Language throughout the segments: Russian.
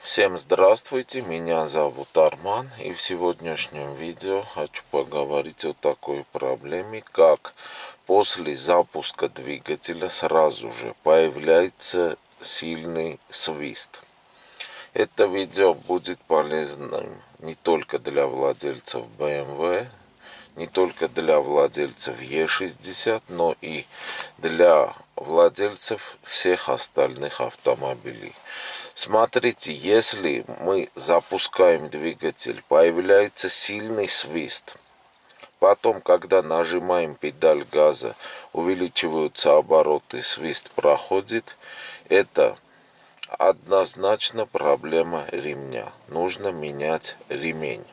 Всем здравствуйте, меня зовут Арман, и в сегодняшнем видео хочу поговорить о такой проблеме, как после запуска двигателя сразу же появляется сильный свист. Это видео будет полезным не только для владельцев BMW, не только для владельцев E60, но и для владельцев всех остальных автомобилей. Смотрите, если мы запускаем двигатель, появляется сильный свист. Потом, когда нажимаем педаль газа, увеличиваются обороты, свист проходит. Это однозначно проблема ремня. Нужно менять ремень.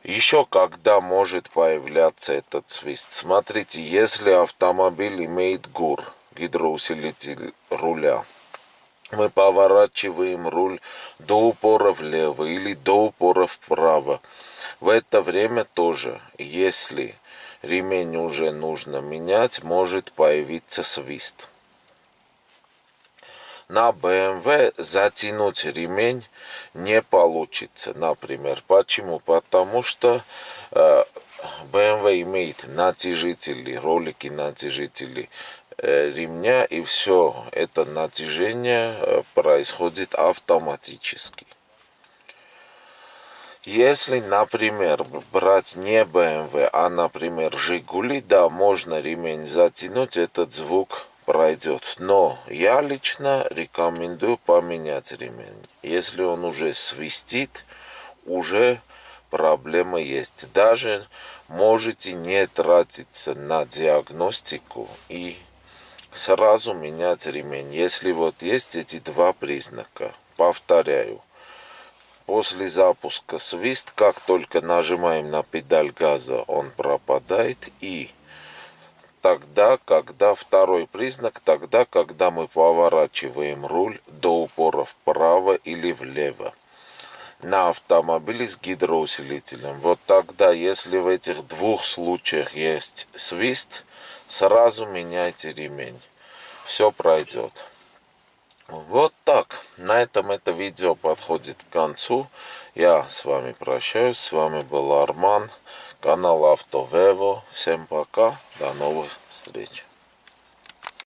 Еще когда может появляться этот свист? Смотрите, если автомобиль имеет ГУР, гидроусилитель руля, мы поворачиваем руль до упора влево или до упора вправо. В это время тоже, если ремень уже нужно менять, может появиться свист. На BMW затянуть ремень не получится, например. Почему? Потому что BMW имеет натяжители, ролики натяжителей ремня, и все это натяжение происходит автоматически. Если, например, брать не BMW, а, например, Жигули, да, можно ремень затянуть, этот звук пройдет. Но я лично рекомендую поменять ремень. Если он уже свистит, уже проблема есть. Даже можете не тратиться на диагностику и сразу менять ремень. Если вот есть эти два признака. Повторяю. После запуска свист, как только нажимаем на педаль газа, он пропадает. И тогда, когда второй признак, тогда, когда мы поворачиваем руль до упора вправо или влево на автомобиле с гидроусилителем. Вот тогда, если в этих двух случаях есть свист, сразу меняйте ремень. Все пройдет. Вот так. На этом это видео подходит к концу. Я с вами прощаюсь. С вами был Арман. Канал Автовево. Всем пока. До новых встреч.